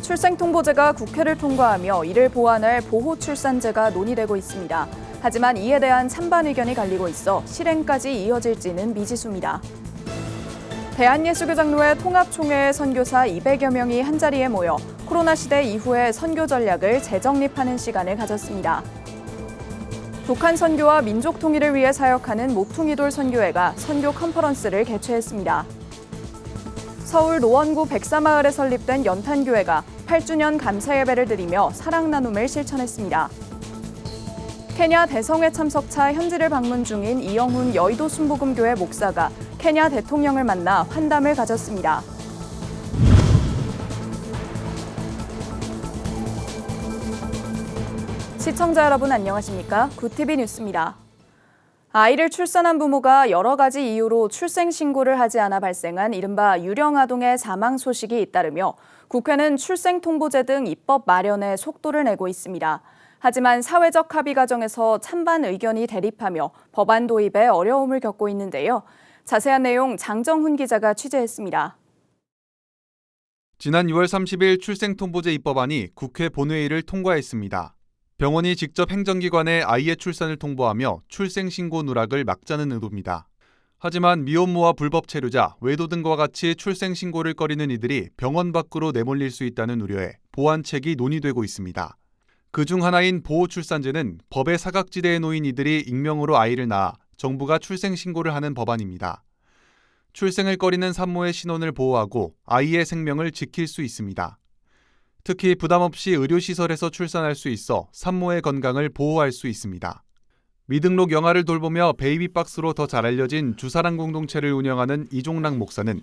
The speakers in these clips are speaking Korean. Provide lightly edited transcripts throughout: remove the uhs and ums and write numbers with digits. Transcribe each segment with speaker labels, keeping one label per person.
Speaker 1: 출생통보제가 국회를 통과하며 이를 보완할 보호출산제가 논의되고 있습니다. 하지만 이에 대한 찬반 의견이 갈리고 있어 실행까지 이어질지는 미지수입니다. 대한예수교장로회 통합총회 선교사 200여 명이 한자리에 모여 코로나 시대 이후의 선교 전략을 재정립하는 시간을 가졌습니다. 북한 선교와 민족 통일을 위해 사역하는 목퉁이돌 선교회가 선교 컨퍼런스를 개최했습니다. 서울 노원구 백사마을에 설립된 연탄교회가 8주년 감사 예배를 드리며 사랑 나눔을 실천했습니다. 케냐 대성회 참석차 현지를 방문 중인 이영훈 여의도 순복음교회 목사가 케냐 대통령을 만나 환담을 가졌습니다. 시청자 여러분 안녕하십니까? 굿TV 뉴스입니다. 아이를 출산한 부모가 여러 가지 이유로 출생 신고를 하지 않아 발생한 이른바 유령아동의 사망 소식이 잇따르며 국회는 출생통보제 등 입법 마련에 속도를 내고 있습니다. 하지만 사회적 합의 과정에서 찬반 의견이 대립하며 법안 도입에 어려움을 겪고 있는데요. 자세한 내용 장정훈 기자가 취재했습니다.
Speaker 2: 지난 6월 30일 출생통보제 입법안이 국회 본회의를 통과했습니다. 병원이 직접 행정기관에 아이의 출산을 통보하며 출생신고 누락을 막자는 의도입니다. 하지만 미혼모와 불법 체류자, 외도 등과 같이 출생신고를 꺼리는 이들이 병원 밖으로 내몰릴 수 있다는 우려에 보완책이 논의되고 있습니다. 그중 하나인 보호출산제는 법의 사각지대에 놓인 이들이 익명으로 아이를 낳아 정부가 출생신고를 하는 법안입니다. 출생을 꺼리는 산모의 신원을 보호하고 아이의 생명을 지킬 수 있습니다. 특히 부담 없이 의료시설에서 출산할 수 있어 산모의 건강을 보호할 수 있습니다. 미등록 영아를 돌보며 베이비박스로 더 잘 알려진 주사랑 공동체를 운영하는 이종락 목사는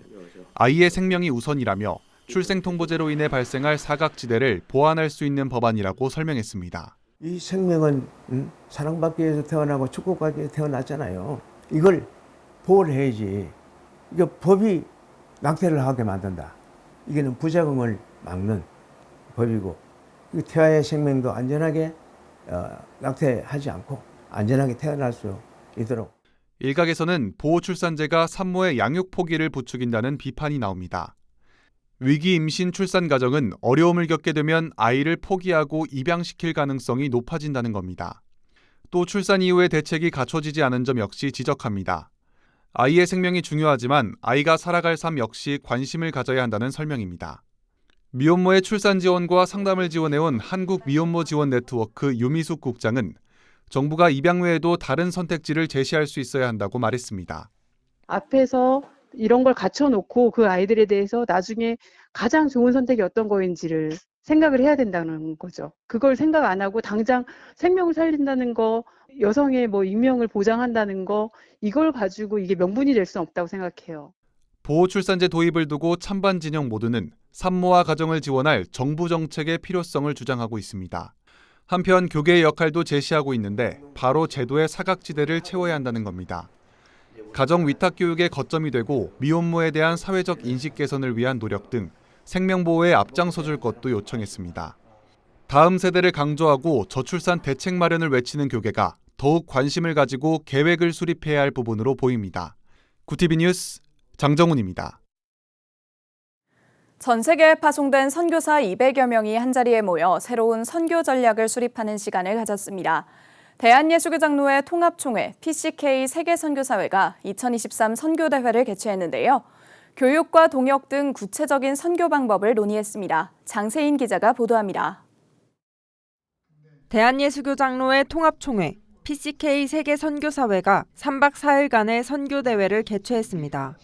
Speaker 2: 아이의 생명이 우선이라며 출생통보제로 인해 발생할 사각지대를 보완할 수 있는 법안이라고 설명했습니다.
Speaker 3: 이 생명은 사랑받기 위해서 태어나고 축복받기 위해서 태어났잖아요. 이걸 보호를 해야지. 이게 법이 낙태를 하게 만든다. 이게는 부작용을 막는 법이고 태아의 생명도 안전하게 낙태하지 않고 안전하게 태어날 수 있도록.
Speaker 2: 일각에서는 보호출산제가 산모의 양육 포기를 부추긴다는 비판이 나옵니다. 위기 임신 출산 과정은 어려움을 겪게 되면 아이를 포기하고 입양시킬 가능성이 높아진다는 겁니다. 또 출산 이후의 대책이 갖춰지지 않은 점 역시 지적합니다. 아이의 생명이 중요하지만 아이가 살아갈 삶 역시 관심을 가져야 한다는 설명입니다. 미혼모의 출산 지원과 상담을 지원해온 한국 미혼모 지원 네트워크 유미숙 국장은 정부가 입양 외에도 다른 선택지를 제시할 수 있어야 한다고 말했습니다.
Speaker 4: 앞에서 이런 걸 갖춰놓고 그 아이들에 대해서 나중에 가장 좋은 선택이 어떤 거인지를 생각을 해야 된다는 거죠. 그걸 생각 안 하고 당장 생명을 살린다는 거, 여성의 익명을 보장한다는 거, 이걸 가지고 이게 명분이 될 수는 없다고 생각해요.
Speaker 2: 보호출산제 도입을 두고 찬반 진영 모두는 산모와 가정을 지원할 정부 정책의 필요성을 주장하고 있습니다. 한편 교계의 역할도 제시하고 있는데 바로 제도의 사각지대를 채워야 한다는 겁니다. 가정 위탁 교육의 거점이 되고 미혼모에 대한 사회적 인식 개선을 위한 노력 등 생명보호에 앞장서줄 것도 요청했습니다. 다음 세대를 강조하고 저출산 대책 마련을 외치는 교계가 더욱 관심을 가지고 계획을 수립해야 할 부분으로 보입니다. 굿TV 뉴스 장정훈입니다.
Speaker 1: 전 세계에 파송된 선교사 200여 명이 한자리에 모여 새로운 선교 전략을 수립하는 시간을 가졌습니다. 대한예수교장로회 통합총회 PCK 세계선교사회가 2023 선교대회를 개최했는데요. 교육과 동역 등 구체적인 선교 방법을 논의했습니다. 장세인 기자가 보도합니다.
Speaker 5: 대한예수교장로회 통합총회 PCK 세계선교사회가 3박 4일간의 선교대회를 개최했습니다.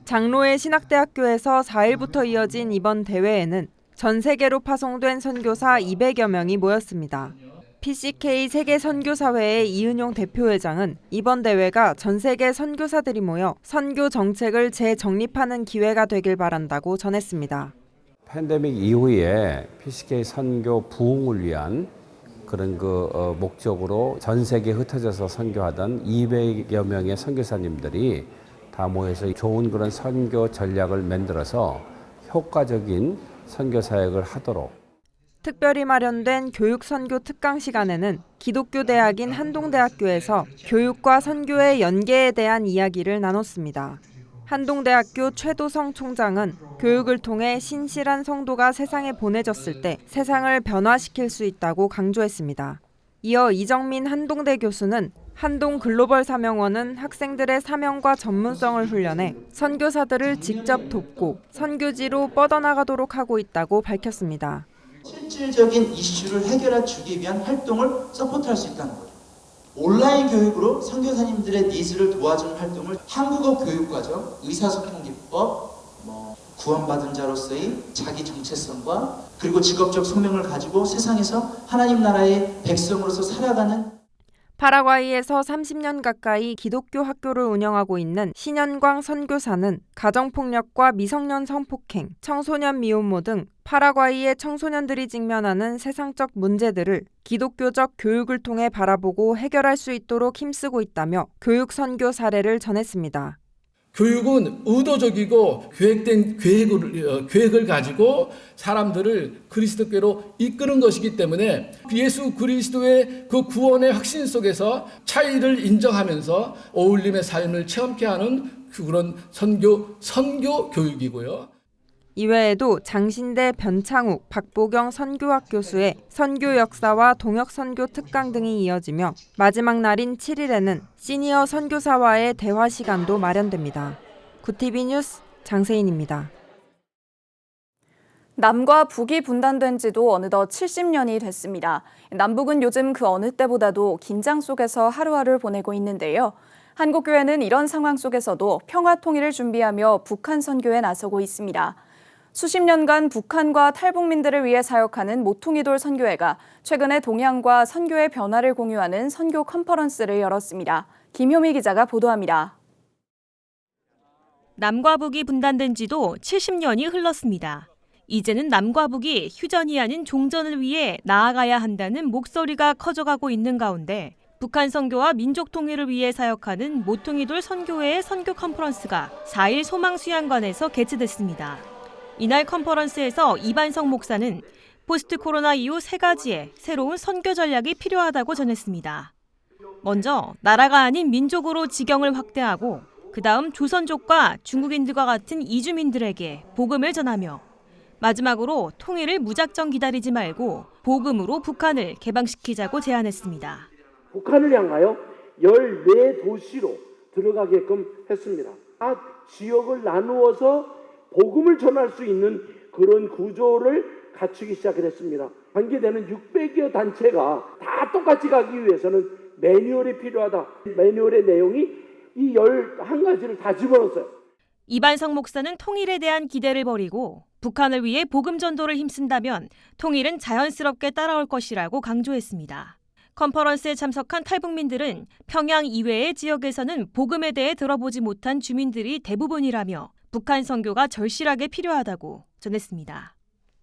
Speaker 5: 장로회 신학대학교에서 4일부터 이어진 이번 대회에는 전 세계로 파송된 선교사 200여 명이 모였습니다. PCK 세계선교사회의 이은용 대표회장은 이번 대회가 전 세계 선교사들이 모여 선교 정책을 재정립하는 기회가 되길 바란다고 전했습니다.
Speaker 6: 팬데믹 이후에 PCK 선교 부흥을 위한 그런 목적으로 전 세계에 흩어져서 선교하던 200여 명의 선교사님들이 다 모여서 좋은 그런 선교 전략을 만들어서 효과적인 선교 사역을 하도록.
Speaker 5: 특별히 마련된 교육선교 특강 시간에는 기독교 대학인 한동대학교에서 교육과 선교의 연계에 대한 이야기를 나눴습니다. 한동대학교 최도성 총장은 교육을 통해 신실한 성도가 세상에 보내졌을 때 세상을 변화시킬 수 있다고 강조했습니다. 이어 이정민 한동대 교수는 한동 글로벌 사명원은 학생들의 사명과 전문성을 훈련해 선교사들을 직접 돕고 선교지로 뻗어나가도록 하고 있다고 밝혔습니다.
Speaker 7: 실질적인 이슈를 해결해 주기 위한 활동을 서포트할 수 있다는 거죠. 온라인 교육으로 선교사님들의 니즈를 도와주는 활동을 한국어 교육과정, 의사소통 기법, 구원받은 자로서의 자기 정체성과 그리고 직업적 소명을 가지고 세상에서 하나님 나라의 백성으로서 살아가는
Speaker 5: 파라과이에서 30년 가까이 기독교 학교를 운영하고 있는 신현광 선교사는 가정폭력과 미성년 성폭행, 청소년 미혼모 등 파라과이의 청소년들이 직면하는 세상적 문제들을 기독교적 교육을 통해 바라보고 해결할 수 있도록 힘쓰고 있다며 교육 선교 사례를 전했습니다.
Speaker 8: 교육은 의도적이고 계획된 계획을 가지고 사람들을 그리스도께로 이끄는 것이기 때문에 예수 그리스도의 그 구원의 확신 속에서 차이를 인정하면서 어울림의 삶을 체험케 하는 그런 선교 교육이고요.
Speaker 5: 이외에도 장신대 변창욱, 박보경 선교학 교수의 선교 역사와 동역 선교 특강 등이 이어지며 마지막 날인 7일에는 시니어 선교사와의 대화 시간도 마련됩니다. 구티비 뉴스 장세인입니다.
Speaker 1: 남과 북이 분단된 지도 어느덧 70년이 됐습니다. 남북은 요즘 그 어느 때보다도 긴장 속에서 하루하루를 보내고 있는데요. 한국교회는 이런 상황 속에서도 평화 통일을 준비하며 북한 선교에 나서고 있습니다. 수십 년간 북한과 탈북민들을 위해 사역하는 모퉁이돌 선교회가 최근에 동향과 선교의 변화를 공유하는 선교 컨퍼런스를 열었습니다. 김효미 기자가 보도합니다.
Speaker 9: 남과 북이 분단된 지도 70년이 흘렀습니다. 이제는 남과 북이 휴전이 아닌 종전을 위해 나아가야 한다는 목소리가 커져가고 있는 가운데 북한 선교와 민족 통일을 위해 사역하는 모퉁이돌 선교회의 선교 컨퍼런스가 4일 소망수양관에서 개최됐습니다. 이날 컨퍼런스에서 이반성 목사는 포스트 코로나 이후 3가지의 새로운 선교 전략이 필요하다고 전했습니다. 먼저 나라가 아닌 민족으로 지경을 확대하고 그다음 조선족과 중국인들과 같은 이주민들에게 복음을 전하며 마지막으로 통일을 무작정 기다리지 말고 복음으로 북한을 개방시키자고 제안했습니다.
Speaker 10: 북한을 향하여 14도시로 들어가게끔 했습니다. 각 지역을 나누어서 복음을 전할 수 있는 그런 구조를 갖추기 시작했습니다. 관계되는 600여 단체가 다 똑같이 가기 위해서는 매뉴얼이 필요하다. 매뉴얼의 내용이 이 11가지를 다 집어넣었어요.
Speaker 9: 이반성 목사는 통일에 대한 기대를 버리고 북한을 위해 복음 전도를 힘쓴다면 통일은 자연스럽게 따라올 것이라고 강조했습니다. 컨퍼런스에 참석한 탈북민들은 평양 이외의 지역에서는 복음에 대해 들어보지 못한 주민들이 대부분이라며 북한 선교가 절실하게 필요하다고 전했습니다.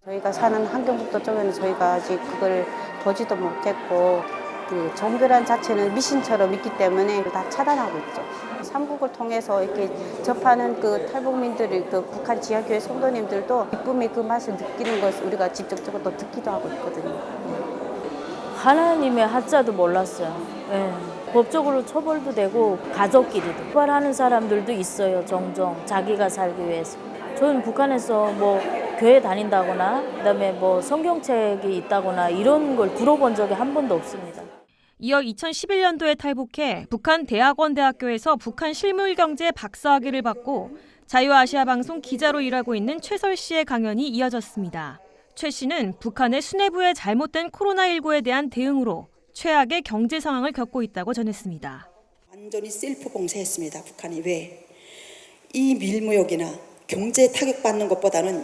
Speaker 11: 저희가 사는 함경북도 쪽에는 저희가 아직 그걸 보지도 못했고 그 종교란 자체는 미신처럼 있기 때문에 다 차단하고 있죠. 삼국을 통해서 이렇게 접하는 그 탈북민들이 그 북한 지하교회 성도님들도 기쁨의 그 맛을 느끼는 것을 우리가 직접적으로 또 듣기도 하고 있거든요.
Speaker 12: 하나님의 하자도 몰랐어요. 네. 법적으로 처벌도 되고 가족끼리도 처벌하는 사람들도 있어요. 종종 자기가 살기 위해서. 저는 북한에서 뭐 교회 다닌다거나 그다음에 뭐 성경책이 있다거나 이런 걸 들어본 적이 한 번도 없습니다.
Speaker 9: 이어 2011년도에 탈북해 북한 대학원대학교에서 북한 실물경제 박사학위를 받고 자유아시아 방송 기자로 일하고 있는 최설 씨의 강연이 이어졌습니다. 최 씨는 북한의 수뇌부의 잘못된 코로나19에 대한 대응으로 최악의 경제 상황을 겪고 있다고 전했습니다.
Speaker 13: 완전히 셀프 봉쇄했습니다. 북한이 왜? 이 밀무역이나 경제 타격받는 것보다는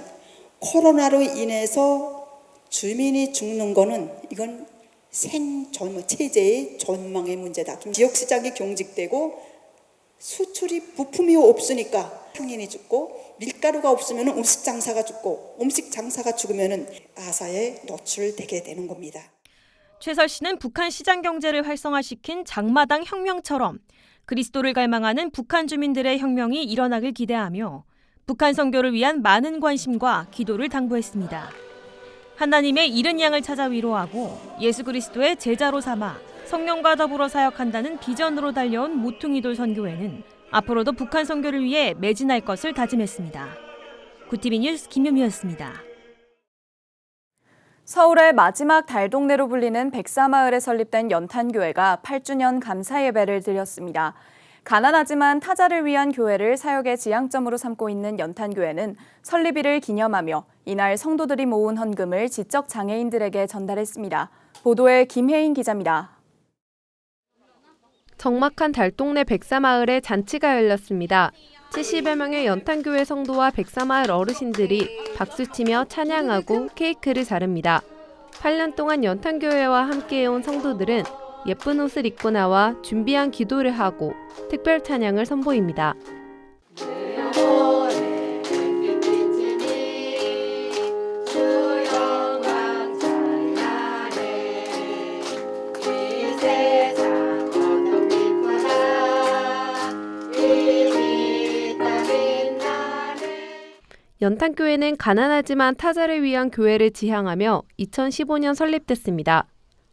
Speaker 13: 코로나로 인해서 주민이 죽는 거는 이건 체제의 전망의 문제다. 지역시장이 경직되고 수출이 부품이 없으니까 상인이 죽고 밀가루가 없으면 음식 장사가 죽고 음식 장사가 죽으면 아사에 노출되게 되는 겁니다.
Speaker 9: 최설 씨는 북한 시장 경제를 활성화시킨 장마당 혁명처럼 그리스도를 갈망하는 북한 주민들의 혁명이 일어나길 기대하며 북한 선교를 위한 많은 관심과 기도를 당부했습니다. 하나님의 잃은 양을 찾아 위로하고 예수 그리스도의 제자로 삼아 성령과 더불어 사역한다는 비전으로 달려온 모퉁이돌 선교회는 앞으로도 북한 선교를 위해 매진할 것을 다짐했습니다. 구티비 뉴스 김유미였습니다.
Speaker 1: 서울의 마지막 달동네로 불리는 백사마을에 설립된 연탄교회가 8주년 감사 예배를 드렸습니다. 가난하지만 타자를 위한 교회를 사역의 지향점으로 삼고 있는 연탄교회는 설립일을 기념하며 이날 성도들이 모은 헌금을 지적 장애인들에게 전달했습니다. 보도에 김혜인 기자입니다.
Speaker 14: 적막한 달동네 백사마을에 잔치가 열렸습니다. 70여 명의 연탄교회 성도와 백사마을 어르신들이 박수치며 찬양하고 케이크를 자릅니다. 8년 동안 연탄교회와 함께해온 성도들은 예쁜 옷을 입고 나와 준비한 기도를 하고 특별 찬양을 선보입니다. 연탄교회는 가난하지만 타자를 위한 교회를 지향하며 2015년 설립됐습니다.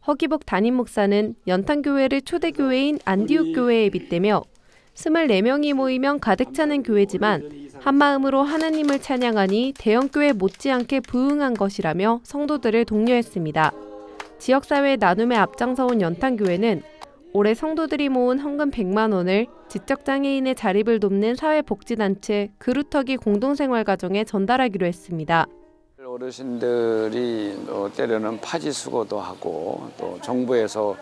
Speaker 14: 허기복 담임 목사는 연탄교회를 초대교회인 안디옥 교회에 빗대며 24명이 모이면 가득 차는 교회지만 한마음으로 하나님을 찬양하니 대형교회 못지않게 부흥한 것이라며 성도들을 독려했습니다. 지역사회 나눔에 앞장서온 연탄교회는 올해 성도들이 모은 헌금 100만 원을 지적장애인의 자립을 돕는 사회복지단체 그루터기 공동생활가정에 전달하기로 했습니다.
Speaker 15: 어르신들이 때로는 파지수거도 하고 또 정부에서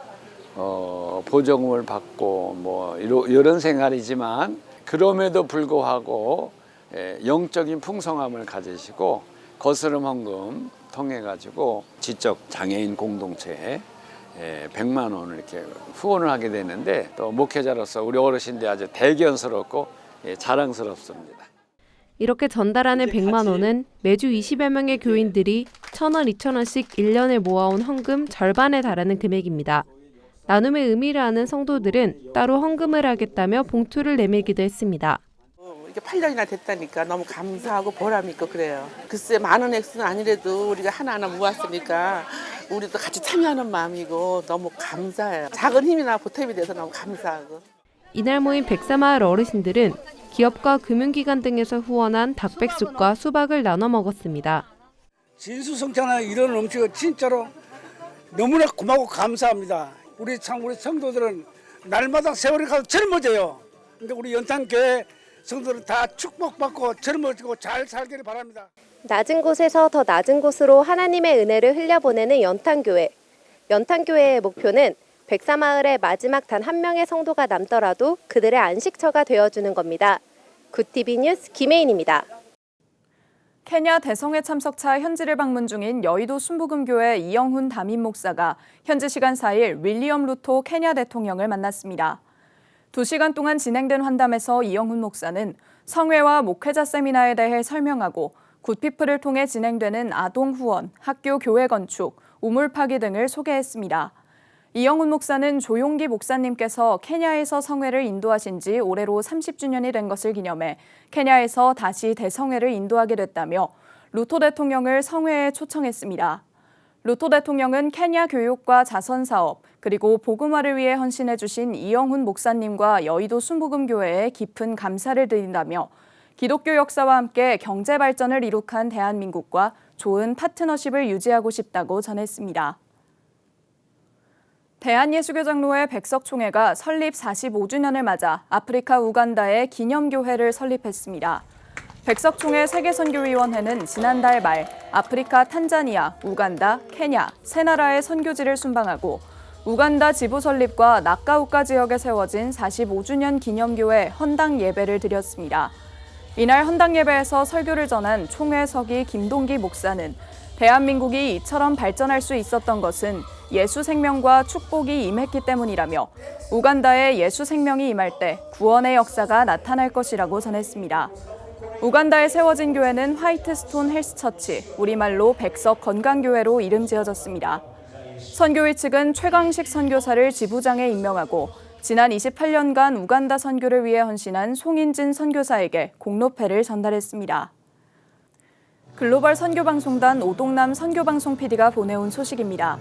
Speaker 15: 보조금을 받고 뭐 이런 생활이지만 그럼에도 불구하고 영적인 풍성함을 가지시고 거스름 헌금 통해 가지고 지적 장애인 공동체에 100만 원을 이렇게 후원을 하게 되는데 또 목회자로서 우리 어르신들이 아주 대견스럽고 자랑스럽습니다.
Speaker 14: 이렇게 전달하는 100만 원은 매주 20여 명의 교인들이 1,000원, 2,000원씩 1년에 모아온 헌금 절반에 달하는 금액입니다. 나눔의 의미를 아는 성도들은 따로 헌금을 하겠다며 봉투를 내밀기도 했습니다.
Speaker 16: 이렇게 8년이나 됐다니까 너무 감사하고 보람 있고 그래요. 글쎄 많은 액수는 아니래도 우리가 하나하나 모았으니까 우리도 같이 참여하는 마음이고 너무 감사해요. 작은 힘이나 보탬이 돼서 너무 감사하고.
Speaker 14: 이날 모인 백사마을 어르신들은 기업과 금융기관 등에서 후원한 닭백숙과 수박을 나눠 먹었습니다.
Speaker 17: 진수성찬한 이런 음식을 진짜로 너무나 고마워 감사합니다. 우리 성도들은 날마다 세월이 가서 젊어져요. 근데 우리 연탄교회 성도들은 다 축복받고 젊어지고 잘 살기를 바랍니다.
Speaker 18: 낮은 곳에서 더 낮은 곳으로 하나님의 은혜를 흘려보내는 연탄교회. 연탄교회의 목표는 백사마을의 마지막 단 한 명의 성도가 남더라도 그들의 안식처가 되어주는 겁니다. 구티비 뉴스 김혜인입니다.
Speaker 1: 케냐 대성회 참석차 현지를 방문 중인 여의도 순복음교회 이영훈 담임 목사가 현지 시간 4일 윌리엄 루토 케냐 대통령을 만났습니다. 2시간 동안 진행된 환담에서 이영훈 목사는 성회와 목회자 세미나에 대해 설명하고 굿피플을 통해 진행되는 아동 후원, 학교 교회 건축, 우물 파기 등을 소개했습니다. 이영훈 목사는 조용기 목사님께서 케냐에서 성회를 인도하신 지 올해로 30주년이 된 것을 기념해 케냐에서 다시 대성회를 인도하게 됐다며 루토 대통령을 성회에 초청했습니다. 루토 대통령은 케냐 교육과 자선사업, 그리고 복음화를 위해 헌신해 주신 이영훈 목사님과 여의도 순복음교회에 깊은 감사를 드린다며 기독교 역사와 함께 경제 발전을 이룩한 대한민국과 좋은 파트너십을 유지하고 싶다고 전했습니다. 대한예수교장로회 백석총회가 설립 45주년을 맞아 아프리카 우간다에 기념교회를 설립했습니다. 백석총회 세계선교위원회는 지난달 말 아프리카 탄자니아, 우간다, 케냐 세 나라의 선교지를 순방하고 우간다 지부 설립과 나카우카 지역에 세워진 45주년 기념교회 헌당 예배를 드렸습니다. 이날 헌당 예배에서 설교를 전한 총회 서기 김동기 목사는 대한민국이 이처럼 발전할 수 있었던 것은 예수 생명과 축복이 임했기 때문이라며 우간다에 예수 생명이 임할 때 구원의 역사가 나타날 것이라고 전했습니다. 우간다에 세워진 교회는 화이트스톤 헬스처치, 우리말로 백석 건강교회로 이름 지어졌습니다. 선교위 측은 최강식 선교사를 지부장에 임명하고 지난 28년간 우간다 선교를 위해 헌신한 송인진 선교사에게 공로패를 전달했습니다. 글로벌 선교방송단 오동남 선교방송 PD가 보내온 소식입니다.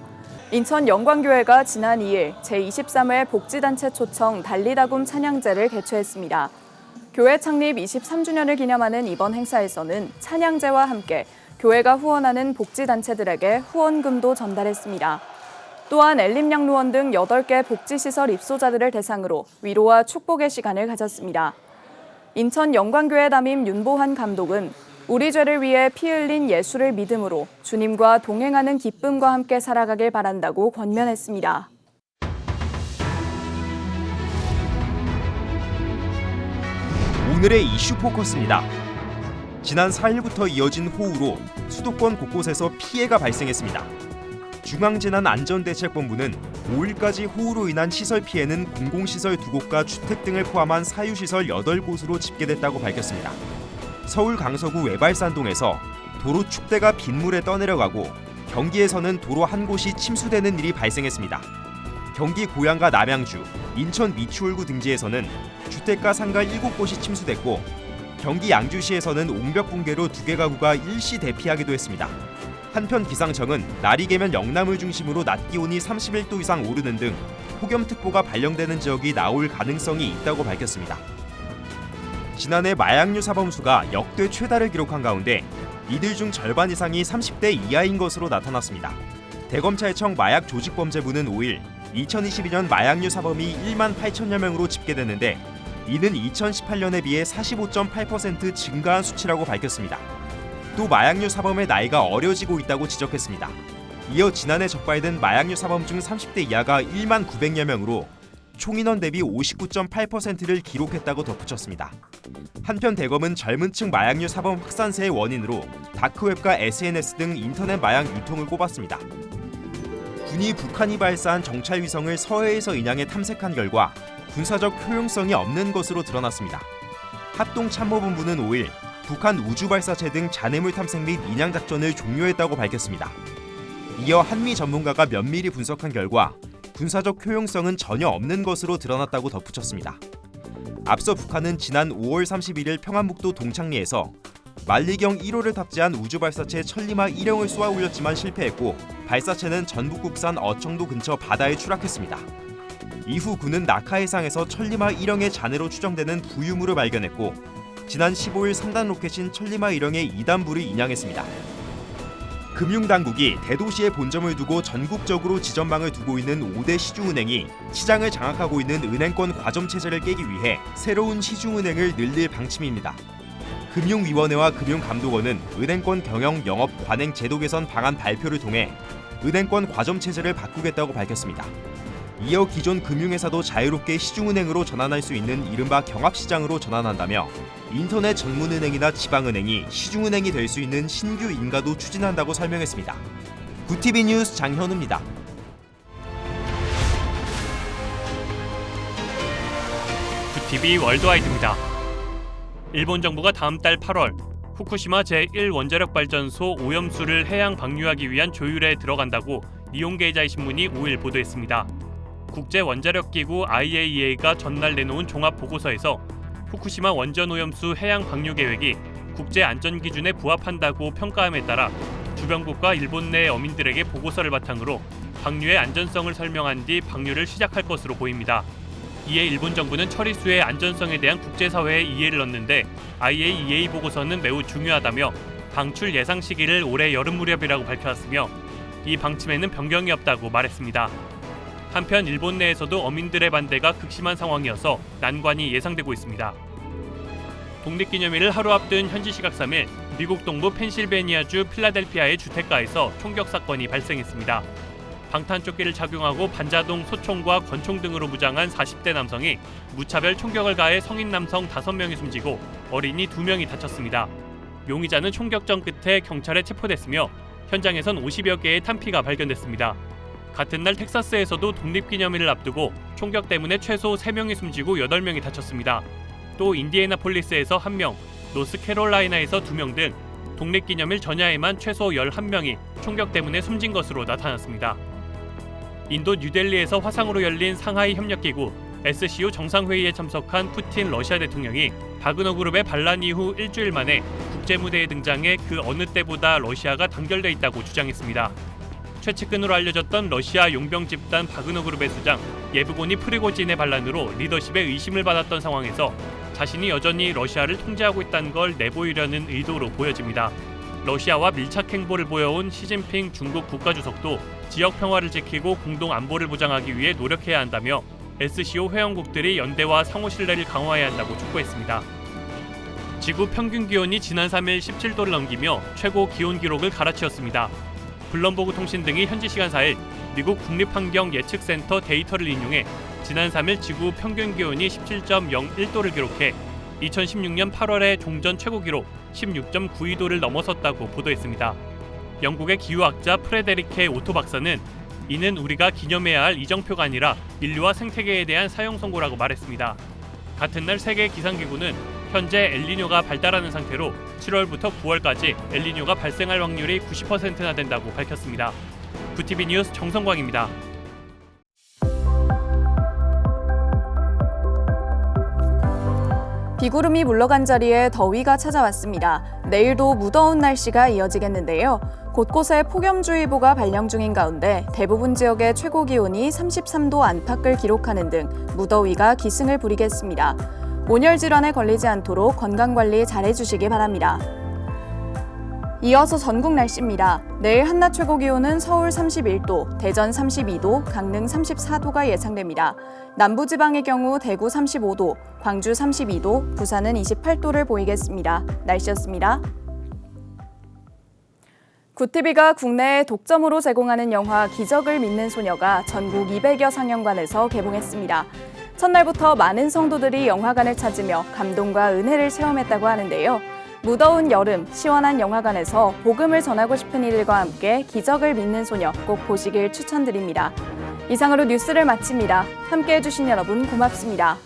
Speaker 1: 인천 영광교회가 지난 2일 제23회 복지단체 초청 달리다굼 찬양제를 개최했습니다. 교회 창립 23주년을 기념하는 이번 행사에서는 찬양제와 함께 교회가 후원하는 복지단체들에게 후원금도 전달했습니다. 또한 엘림양로원 등 8개 복지시설 입소자들을 대상으로 위로와 축복의 시간을 가졌습니다. 인천 영광교회 담임 윤보환 감독은 우리 죄를 위해 피 흘린 예수를 믿음으로 주님과 동행하는 기쁨과 함께 살아가길 바란다고 권면했습니다.
Speaker 19: 오늘의 이슈 포커스입니다. 지난 4일부터 이어진 호우로 수도권 곳곳에서 피해가 발생했습니다. 중앙재난안전대책본부는 5일까지 호우로 인한 시설 피해는 공공시설 2곳과 주택 등을 포함한 사유시설 8곳으로 집계됐다고 밝혔습니다. 서울 강서구 외발산동에서 도로 축대가 빗물에 떠내려가고 경기에서는 도로 한 곳이 침수되는 일이 발생했습니다. 경기 고양과 남양주, 인천 미추홀구 등지에서는 주택가 상가 7곳이 침수됐고 경기 양주시에서는 옹벽 붕괴로 2개 가구가 일시 대피하기도 했습니다. 한편 기상청은 날이 개면 영남을 중심으로 낮 기온이 31도 이상 오르는 등 폭염특보가 발령되는 지역이 나올 가능성이 있다고 밝혔습니다. 지난해 마약류 사범수가 역대 최다를 기록한 가운데 이들 중 절반 이상이 30대 이하인 것으로 나타났습니다. 대검찰청 마약조직범죄부는 5일 2022년 마약류 사범이 1만 8천여 명으로 집계됐는데 이는 2018년에 비해 45.8% 증가한 수치라고 밝혔습니다. 또 마약류 사범의 나이가 어려지고 있다고 지적했습니다. 이어 지난해 적발된 마약류 사범 중 30대 이하가 1만 900여 명으로 총인원 대비 59.8%를 기록했다고 덧붙였습니다. 한편 대검은 젊은 층 마약류 사범 확산세의 원인으로 다크웹과 SNS 등 인터넷 마약 유통을 꼽았습니다. 군이 북한이 발사한 정찰 위성을 서해에서 인양해 탐색한 결과 군사적 효용성이 없는 것으로 드러났습니다. 합동참모본부는 5일 북한 우주발사체 등 잔해물 탐색 및 인양 작전을 종료했다고 밝혔습니다. 이어 한미 전문가가 면밀히 분석한 결과 군사적 효용성은 전혀 없는 것으로 드러났다고 덧붙였습니다. 앞서 북한은 지난 5월 31일 평안북도 동창리에서 만리경 1호를 탑재한 우주발사체 천리마 1형을 쏘아 올렸지만 실패했고 발사체는 전북국산 어청도 근처 바다에 추락했습니다. 이후 군은 낙하해상에서 천리마 1형의 잔해로 추정되는 부유물을 발견했고 지난 15일 3단 로켓인 천리마 1형의 2단부를 인양했습니다. 금융당국이 대도시에 본점을 두고 전국적으로 지점망을 두고 있는 5대 시중은행이 시장을 장악하고 있는 은행권 과점체제를 깨기 위해 새로운 시중은행을 늘릴 방침입니다. 금융위원회와 금융감독원은 은행권 경영 영업 관행 제도 개선 방안 발표를 통해 은행권 과점체제를 바꾸겠다고 밝혔습니다. 이어 기존 금융회사도 자유롭게 시중은행으로 전환할 수 있는 이른바 경합시장으로 전환한다며 인터넷 전문은행이나 지방은행이 시중은행이 될 수 있는 신규 인가도 추진한다고 설명했습니다. 구TV 뉴스 장현우입니다.
Speaker 20: 구TV 월드와이드입니다. 일본 정부가 다음 달 8월 후쿠시마 제1원자력발전소 오염수를 해양 방류하기 위한 조율에 들어간다고 니혼게이자이 신문이 5일 보도했습니다. 국제원자력기구 IAEA가 전날 내놓은 종합보고서에서 후쿠시마 원전오염수 해양 방류 계획이 국제안전기준에 부합한다고 평가함에 따라 주변국과 일본 내 어민들에게 보고서를 바탕으로 방류의 안전성을 설명한 뒤 방류를 시작할 것으로 보입니다. 이에 일본 정부는 처리수의 안전성에 대한 국제사회의 이해를 얻는데 IAEA 보고서는 매우 중요하다며 방출 예상 시기를 올해 여름 무렵이라고 밝혔으며 이 방침에는 변경이 없다고 말했습니다. 한편 일본 내에서도 어민들의 반대가 극심한 상황이어서 난관이 예상되고 있습니다. 독립기념일을 하루 앞둔 현지 시각 3일 미국 동부 펜실베니아주 필라델피아의 주택가에서 총격 사건이 발생했습니다. 방탄조끼를 착용하고 반자동 소총과 권총 등으로 무장한 40대 남성이 무차별 총격을 가해 성인 남성 5명이 숨지고 어린이 2명이 다쳤습니다. 용의자는 총격전 끝에 경찰에 체포됐으며 현장에선 50여 개의 탄피가 발견됐습니다. 같은 날 텍사스에서도 독립기념일을 앞두고 총격 때문에 최소 3명이 숨지고 8명이 다쳤습니다. 또 인디애나폴리스에서 1명, 노스캐롤라이나에서 2명 등 독립기념일 전야에만 최소 11명이 총격 때문에 숨진 것으로 나타났습니다. 인도 뉴델리에서 화상으로 열린 상하이 협력기구 SCO 정상회의에 참석한 푸틴 러시아 대통령이 바그너 그룹의 반란 이후 일주일 만에 국제무대에 등장해 그 어느 때보다 러시아가 단결돼 있다고 주장했습니다. 최측근으로 알려졌던 러시아 용병 집단 바그너 그룹의 수장 예브고니 프리고진의 반란으로 리더십에 의심을 받았던 상황에서 자신이 여전히 러시아를 통제하고 있다는 걸 내보이려는 의도로 보여집니다. 러시아와 밀착 행보를 보여온 시진핑 중국 국가주석도 지역 평화를 지키고 공동 안보를 보장하기 위해 노력해야 한다며 SCO 회원국들이 연대와 상호 신뢰를 강화해야 한다고 촉구했습니다. 지구 평균 기온이 지난 3일 17도를 넘기며 최고 기온 기록을 갈아치웠습니다. 블럼버그 통신 등이 현지 시간 4일 미국 국립환경예측센터 데이터를 인용해 지난 3일 지구 평균 기온이 17.01도를 기록해 2016년 8월의 종전 최고 기록 16.92도를 넘어섰다고 보도했습니다. 영국의 기후학자 프레데리케 오토 박사는 이는 우리가 기념해야 할 이정표가 아니라 인류와 생태계에 대한 사형 선고라고 말했습니다. 같은 날 세계 기상기구는 현재 엘니뇨가 발달하는 상태로 7월부터 9월까지 엘니뇨가 발생할 확률이 90%나 된다고 밝혔습니다. VTV 뉴스 정성광입니다.
Speaker 1: 비구름이 물러간 자리에 더위가 찾아왔습니다. 내일도 무더운 날씨가 이어지겠는데요. 곳곳에 폭염주의보가 발령 중인 가운데 대부분 지역의 최고 기온이 33도 안팎을 기록하는 등 무더위가 기승을 부리겠습니다. 온열 질환에 걸리지 않도록 건강관리 잘해주시기 바랍니다. 이어서 전국 날씨입니다. 내일 한낮 최고 기온은 서울 31도, 대전 32도, 강릉 34도가 예상됩니다. 남부지방의 경우 대구 35도, 광주 32도, 부산은 28도를 보이겠습니다. 날씨였습니다. 굿TV가 국내에 독점으로 제공하는 영화 기적을 믿는 소녀가 전국 200여 상영관에서 개봉했습니다. 첫날부터 많은 성도들이 영화관을 찾으며 감동과 은혜를 체험했다고 하는데요. 무더운 여름, 시원한 영화관에서 복음을 전하고 싶은 이들과 함께 기적을 믿는 소녀 꼭 보시길 추천드립니다. 이상으로 뉴스를 마칩니다. 함께해 주신 여러분 고맙습니다.